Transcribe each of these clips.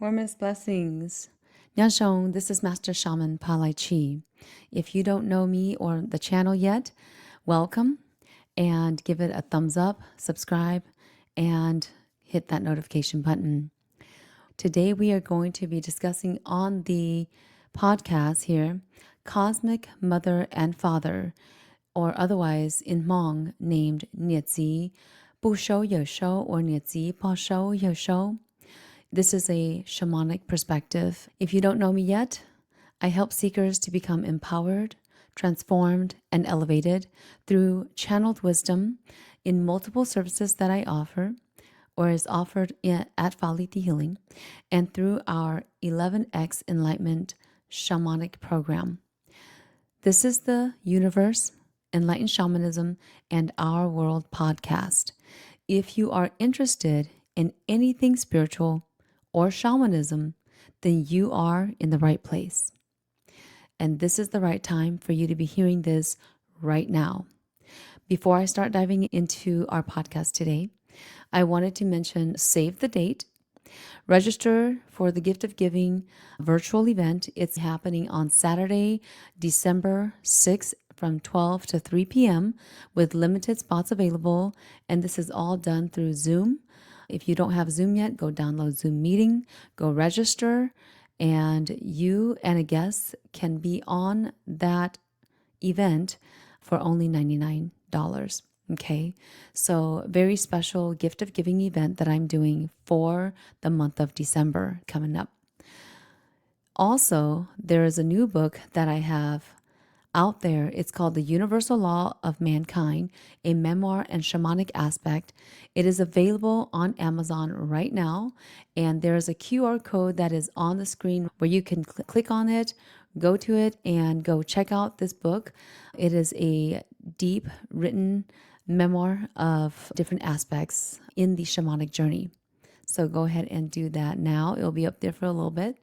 Warmest Blessings. Niam, this is Mastershamanpalichee. If you don't know me or the channel yet, welcome and give it a thumbs up, subscribe, and hit that notification button. Today we are going to be discussing on the podcast here, Cosmic Mother and Father, or otherwise in Hmong named Nietzi Busho Yosho or Nietzi Pasho Yosho. This is a shamanic perspective. If you don't know me yet, I help seekers to become empowered, transformed, and elevated through channeled wisdom in multiple services that I offer or is offered at PaLiChee Healing and through our 11X Enlightenment Shamanic Program. This is the Universe, Enlightened Shamanism, and Our World podcast. If you are interested in anything spiritual or shamanism, then you are in the right place. And this is the right time for you to be hearing this right now. Before I start diving into our podcast today, I wanted to mention save the date. Register for the Gift of Giving virtual event. It's happening on Saturday, December 6th from 12 to 3 p.m. with limited spots available. And this is all done through Zoom. If you don't have Zoom yet, go download Zoom Meeting, go register, and you and a guest can be on that event for only $99. Okay, so very special gift of giving event that I'm doing for the month of December coming up. Also, there is a new book that I have out there. It's called The Universal Law of Mankind, a memoir and shamanic aspect. It is available on Amazon right now, and there is a QR code that is on the screen where you can click on it, go to it, and go check out this book. It is a deep written memoir of different aspects in the shamanic journey. So go ahead and do that now. It'll be up there for a little bit.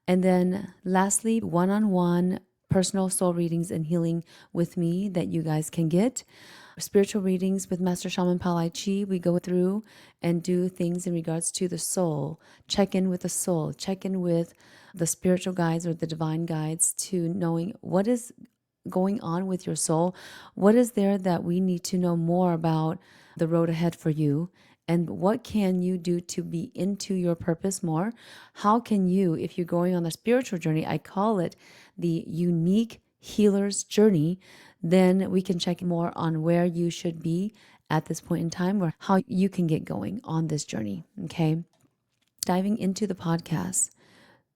And then lastly, one-on-one personal soul readings and healing with me that you guys can get. Spiritual readings with Mastershamanpalichee. We go through and do things in regards to the soul, check in with the soul, check in with the spiritual guides or the divine guides to knowing what is going on with your soul. What is there that we need to know more about the road ahead for you? And what can you do to be into your purpose more? How can you, if you're going on a spiritual journey, I call it the unique healer's journey, then we can check more on where you should be at this point in time or how you can get going on this journey, okay? Diving into the podcast,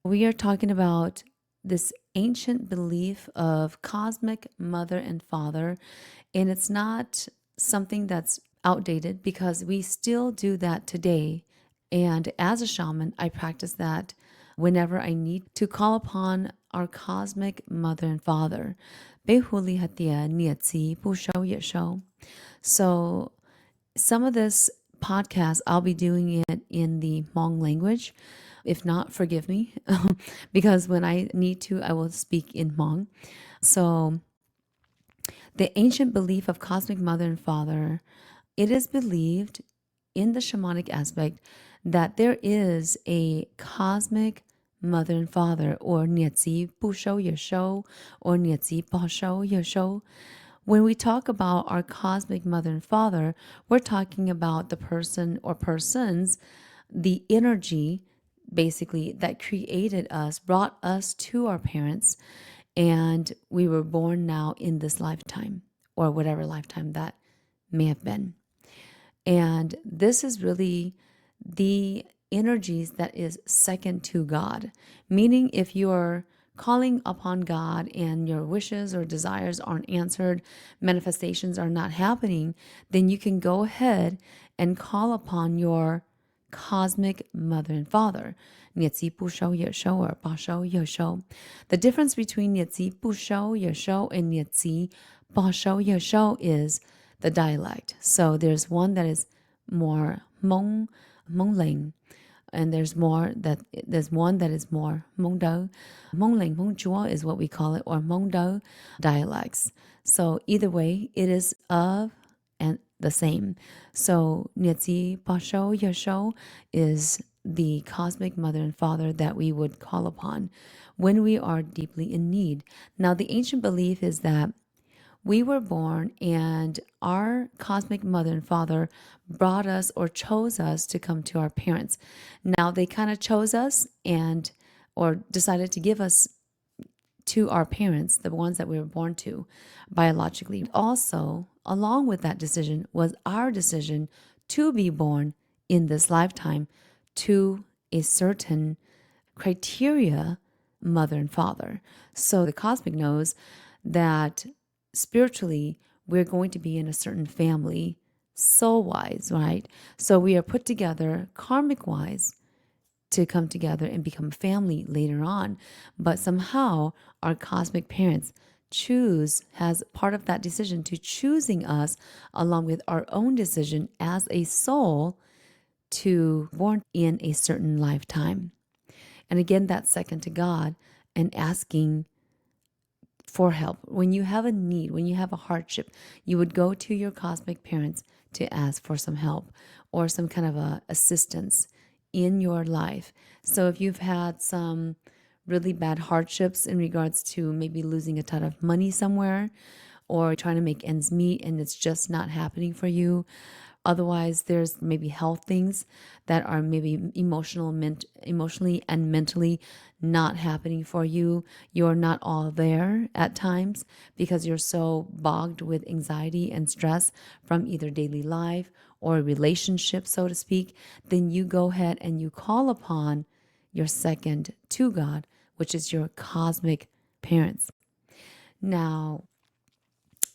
we are talking about this ancient belief of cosmic mother and father, and it's not something that's outdated because we still do that today. And as a shaman, I practice that whenever I need to call upon our cosmic mother and father. So some of this podcast, I'll be doing it in the Hmong language. If not, forgive me, because when I need to, I will speak in Hmong. So the ancient belief of cosmic mother and father, it is believed in the shamanic aspect that there is a cosmic mother and father, or Nietzi Busho Yosho, or Nietzi Pasho Yosho. When we talk about our cosmic mother and father, we're talking about the person or persons, the energy basically that created us, brought us to our parents, and we were born now in this lifetime or whatever lifetime that may have been. And this is really the energies that is second to God. Meaning if you are calling upon God and your wishes or desires aren't answered, manifestations are not happening, then you can go ahead and call upon your cosmic mother and father. Nietzi Busho Yosho or Basho Yosho. The difference between Nietzi Busho Yosho and Nietzi Basho Yosho is the dialect. So there's one that is more Hmong Ling, and there's one that is more Hmong Do. Hmong Ling, Hmong Chua is what we call it, or Hmong Do dialects. So either way, it is of and the same. So Nietzi Basho Yosho is the cosmic mother and father that we would call upon when we are deeply in need. Now, the ancient belief is that we were born and our cosmic mother and father brought us or chose us to come to our parents. Now, they kind of chose us and or decided to give us to our parents, the ones that we were born to biologically. Also, along with that decision was our decision to be born in this lifetime to a certain criteria mother and father. So the cosmic knows that spiritually we're going to be in a certain family soul wise, right? So we are put together karmic wise to come together and become family later on. But somehow our cosmic parents has part of that decision to choosing us along with our own decision as a soul to born in a certain lifetime. And again, that's second to God and asking for help. When you have a need, when you have a hardship, you would go to your cosmic parents to ask for some help or some kind of a assistance in your life. So if you've had some really bad hardships in regards to maybe losing a ton of money somewhere or trying to make ends meet and it's just not happening for you. Otherwise, there's maybe health things that are maybe emotionally and mentally not happening for you. You're not all there at times because you're so bogged with anxiety and stress from either daily life or a relationship, so to speak. Then you go ahead and you call upon your second to God, which is your cosmic parents. Now,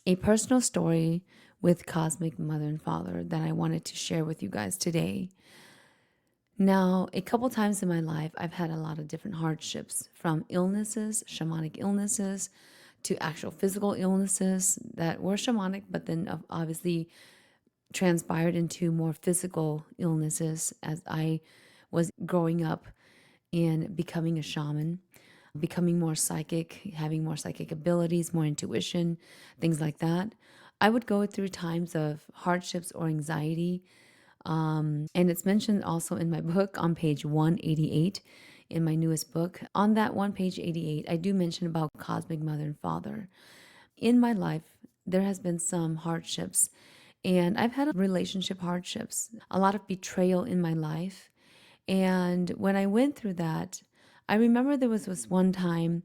a personal story with cosmic mother and father that I wanted to share with you guys today. Now, a couple times in my life, I've had a lot of different hardships from illnesses, shamanic illnesses, to actual physical illnesses that were shamanic, but then obviously transpired into more physical illnesses as I was growing up and becoming a shaman, becoming more psychic, having more psychic abilities, more intuition, things like that. I would go through times of hardships or anxiety. And it's mentioned also in my book on page 188 in my newest book. On that one, page 88, I do mention about cosmic mother and father. In my life, there has been some hardships, and I've had relationship hardships, a lot of betrayal in my life. And when I went through that, I remember there was this one time,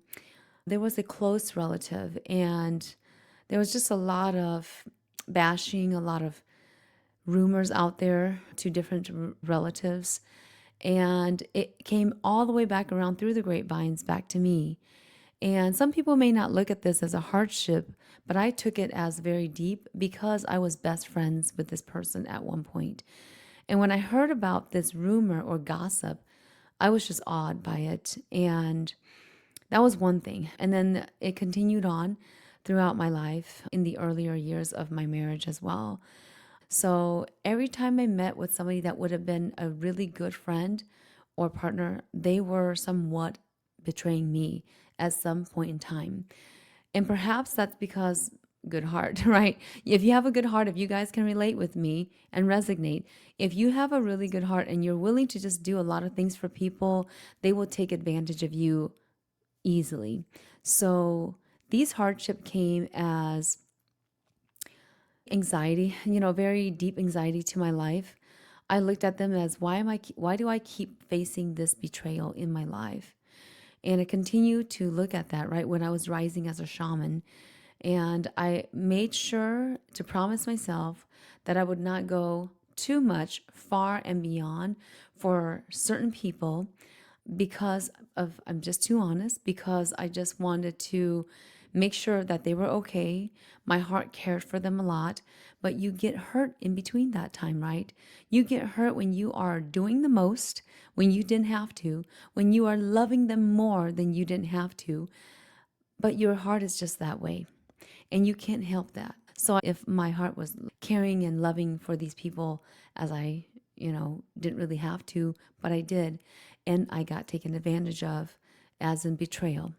there was a close relative, and there was just a lot of bashing, a lot of rumors out there to different relatives. And it came all the way back around through the grapevines back to me. And some people may not look at this as a hardship, but I took it as very deep because I was best friends with this person at one point. And when I heard about this rumor or gossip, I was just awed by it. And that was one thing. And then it continued on throughout my life in the earlier years of my marriage as well. So every time I met with somebody that would have been a really good friend or partner, they were somewhat betraying me at some point in time. And perhaps that's because good heart, right? If you have a good heart, if you guys can relate with me and resonate, if you have a really good heart and you're willing to just do a lot of things for people, they will take advantage of you easily. So these hardship came as anxiety, very deep anxiety to my life. I looked at them as why do I keep facing this betrayal in my life? And I continued to look at that right when I was rising as a shaman. And I made sure to promise myself that I would not go too much far and beyond for certain people because I'm just too honest, because I just wanted to make sure that they were okay. My heart cared for them a lot, but you get hurt in between that time, right? You get hurt when you are doing the most, when you didn't have to, when you are loving them more than you didn't have to, but your heart is just that way and you can't help that. So if my heart was caring and loving for these people as I, didn't really have to, but I did, and I got taken advantage of as in betrayal.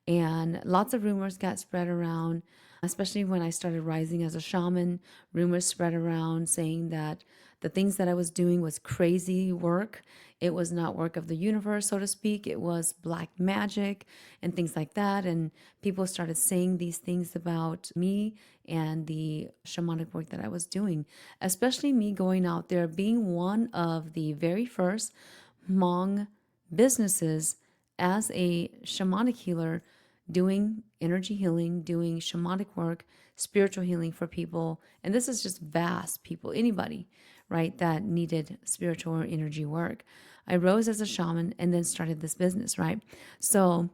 And lots of rumors got spread around, especially when I started rising as a shaman. Rumors spread around saying that The things that I was doing was crazy work. It was not work of the universe, so to speak. It was black magic and things like that. And people started saying these things about me and the shamanic work that I was doing, especially me going out there, being one of the very first Hmong businesses as a shamanic healer, doing energy healing, doing shamanic work, spiritual healing for people. And this is just vast people, anybody, right, that needed spiritual or energy work. I rose as a shaman and then started this business, right? So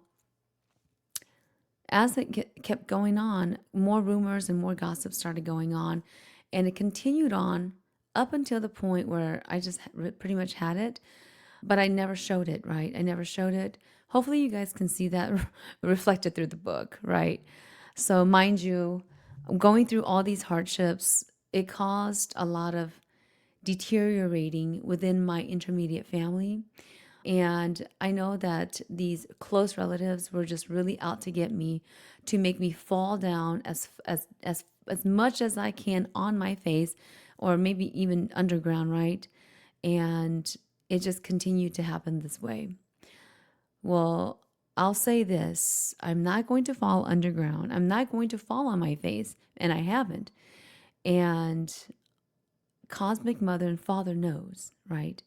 as it kept going on, more rumors and more gossip started going on. And it continued on up until the point where I just pretty much had it, but I never showed it, right? I never showed it. Hopefully you guys can see that reflected through the book, right? So mind you, going through all these hardships, it caused a lot of deteriorating within my intermediate family. And I know that these close relatives were just really out to get me, to make me fall down as much as I can on my face, or maybe even underground, right? And it just continued to happen this way. Well, I'll say this, I'm not going to fall underground. I'm not going to fall on my face, and I haven't. And Cosmic Mother and Father knows, right?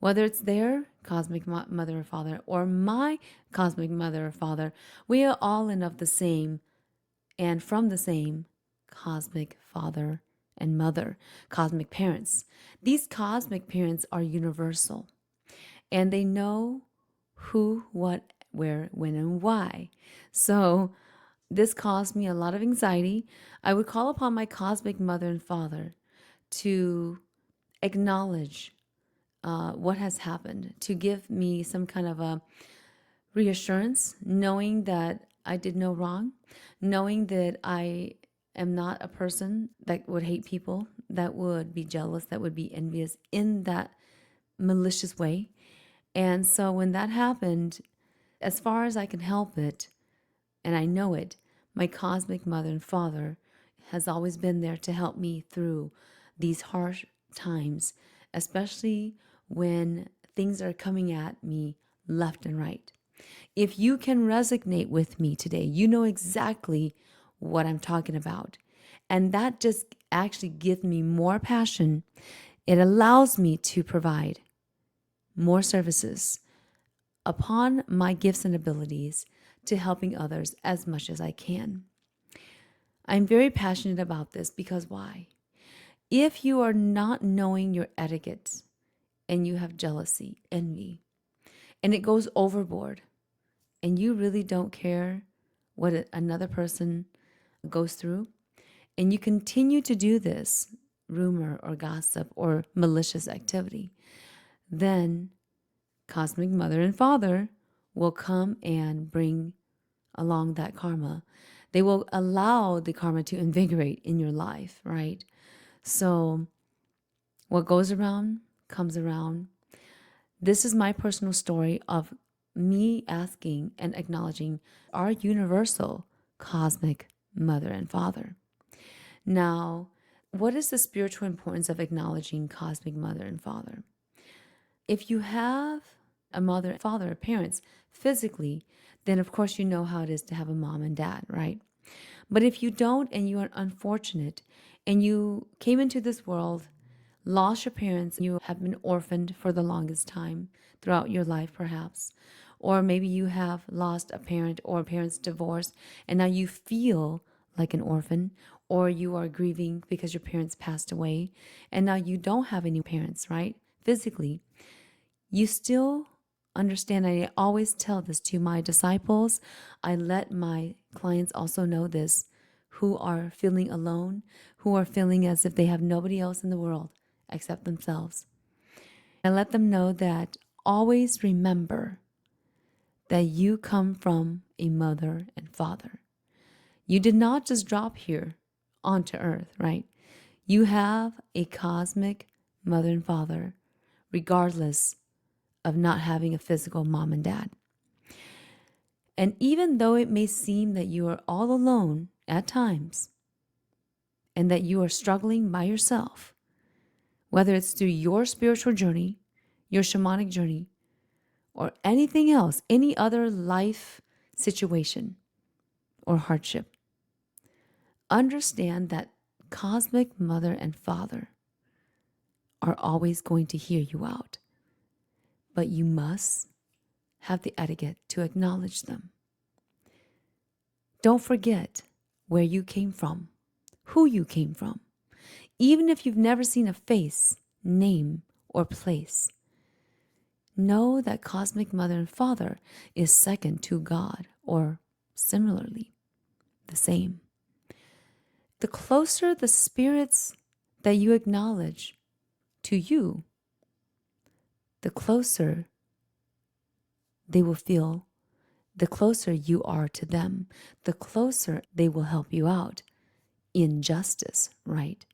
Whether it's their cosmic mother or father or my cosmic mother or father, we are all in of the same and from the same cosmic father and mother, cosmic parents. These cosmic parents are universal, and they know who, what, where, when, and why. So this caused me a lot of anxiety. I would call upon my cosmic mother and father to acknowledge what has happened, to give me some kind of a reassurance, knowing that I did no wrong, knowing that I am not a person that would hate people, that would be jealous, that would be envious in that malicious way. And so when that happened, as far as I can help it, and I know it, my cosmic mother and father has always been there to help me through these harsh times, especially when things are coming at me left and right. If you can resonate with me today, you know exactly what I'm talking about. And that just actually gives me more passion. It allows me to provide more services upon my gifts and abilities to helping others as much as I can. I'm very passionate about this because why? If you are not knowing your etiquette and you have jealousy, envy, and it goes overboard, and you really don't care what another person goes through, and you continue to do this rumor or gossip or malicious activity, then Cosmic Mother and Father will come and bring along that karma. They will allow the karma to invigorate in your life, right? So what goes around comes around. This is my personal story of me asking and acknowledging our universal cosmic mother and father. Now, what is the spiritual importance of acknowledging cosmic mother and father? If you have a mother, father, parents physically, then of course you know how it is to have a mom and dad, right? But if you don't and you are unfortunate and you came into this world, lost your parents, you have been orphaned for the longest time throughout your life perhaps, or maybe you have lost a parent or parents divorced and now you feel like an orphan, or you are grieving because your parents passed away and now you don't have any parents, right? Physically, you still understand. I always tell this to my disciples. I let my clients also know this, who are feeling alone, who are feeling as if they have nobody else in the world except themselves. I let them know that always remember that you come from a mother and father. You did not just drop here onto earth, right? You have a cosmic mother and father, regardless of not having a physical mom and dad. And even though it may seem that you are all alone at times and that you are struggling by yourself, whether it's through your spiritual journey, your shamanic journey, or anything else, any other life situation or hardship. Understand that cosmic mother and father are always going to hear you out, but you must have the etiquette to acknowledge them. Don't forget where you came from, who you came from. Even if you've never seen a face, name, or place, know that cosmic mother and father is second to God, or similarly, the same. The closer the spirits that you acknowledge to you, the closer they will feel, the closer you are to them, the closer they will help you out in justice, right?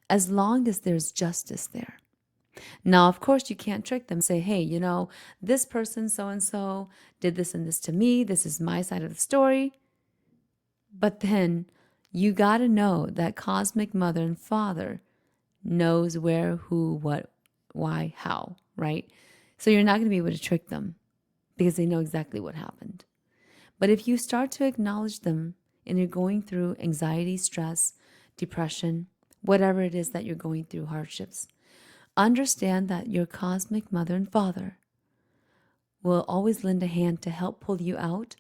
As long as there's justice there. Now, of course, you can't trick them. Say, hey, this person so-and-so did this and this to me. This is my side of the story. But then you got to know that cosmic mother and father knows where, who, what, why, how, right? So you're not going to be able to trick them because they know exactly what happened. But if you start to acknowledge them and you're going through anxiety, stress, depression, whatever it is that you're going through, hardships, understand that your cosmic mother and father will always lend a hand to help pull you out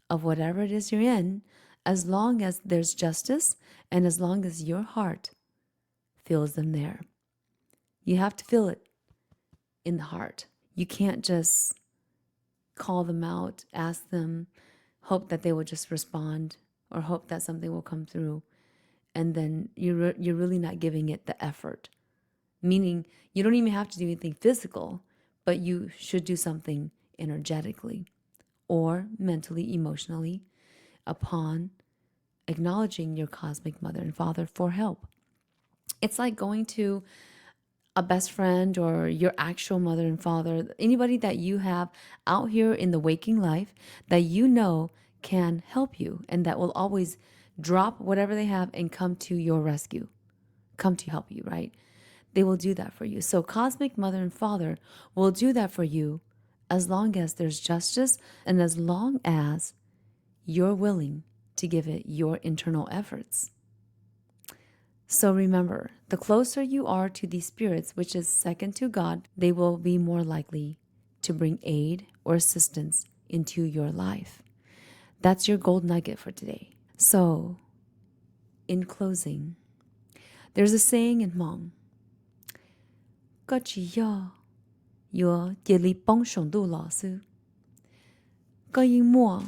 of whatever it is you're in, as long as there's justice and as long as your heart feels them there. You have to feel it in the heart. You can't just call them out, ask them, hope that they will just respond or hope that something will come through. And then you're really not giving it the effort. Meaning you don't even have to do anything physical, but you should do something energetically or mentally, emotionally upon acknowledging your cosmic mother and father for help. It's like going to a best friend or your actual mother and father, anybody that you have out here in the waking life that you know can help you and that will always drop whatever they have and come to your rescue, come to help you, right? They will do that for you. So cosmic mother and father will do that for you as long as there's justice and as long as you're willing to give it your internal efforts. So remember, the closer you are to these spirits, which is second to God, they will be more likely to bring aid or assistance into your life. That's your gold nugget for today. So, in closing, there's a saying in Hmong, có chỉ do yo địa lý bông sổng đu lò sư, có yên mua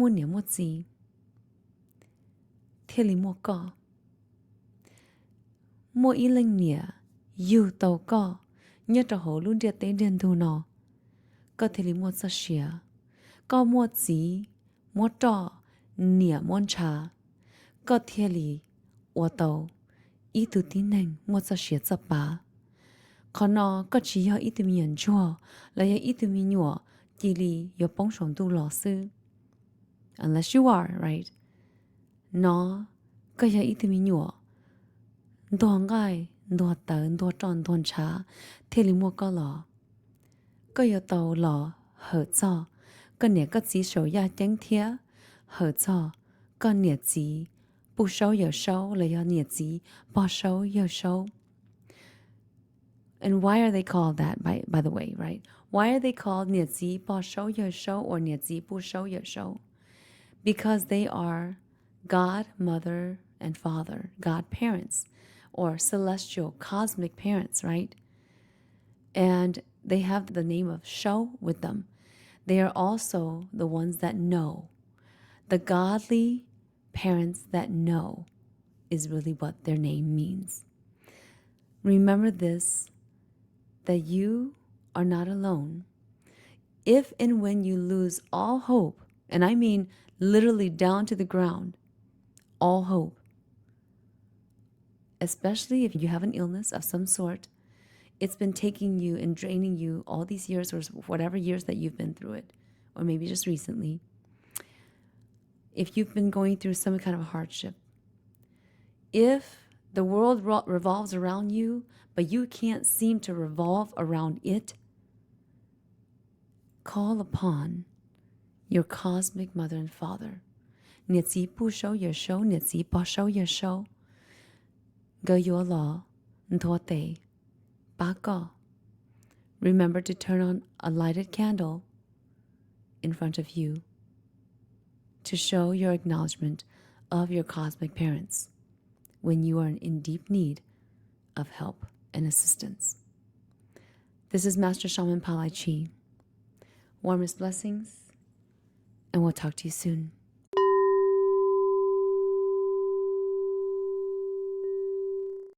niệm một gì, thiên lý mua có, mua ý linh nịa, yu tàu có, nhớ trò hồ luôn địa tế điện thù nọ, có thiên lý mua sa xìa, có mua gì, mua trò, nịa mua trà, có thiên lý, ua tàu, ý tù tín nành mua sa xìa dập bá. Có nó có chỉ do ý tù miền chua, là do ý tù miền nhua, địa lý yo bông sổng đu lò sư. Unless you are, right? Nó có do ý tù miền nhua, đua ngai, đua tờ, đua tròn, đua trá, thế lý mua có lò. Có do tàu lò, hở cho, có nẻ có chỉ sổ ya chánh thía, hở cho, có nẻ chỉ, bù sâu yo sâu, là do nẻ chỉ, bỏ sâu yo sâu. And why are they called that, by the way, right? Why are they called Nian Zi Ba Shou Ye Shou or Nian Zi Bu Shou Ye Shou? Because they are God, Mother, and Father, God parents, or celestial, cosmic parents, right? And they have the name of Shou with them. They are also the ones that know. The godly parents that know is really what their name means. Remember this, that you are not alone. If and when you lose all hope, and I mean literally down to the ground, all hope, especially if you have an illness of some sort, it's been taking you and draining you all these years or whatever years that you've been through it, or maybe just recently. If you've been going through some kind of hardship, if The world revolves around you, but you can't seem to revolve around it. Call upon your cosmic mother and father. Nitsi pu shou ye shou, nitsi pa shou ye shou. Ge yo lo, ntote, ba go. Remember to turn on a lighted candle in front of you to show your acknowledgement of your cosmic parents when you are in deep need of help and assistance. This is Master Shaman PaLiChee. Warmest blessings, and we'll talk to you soon.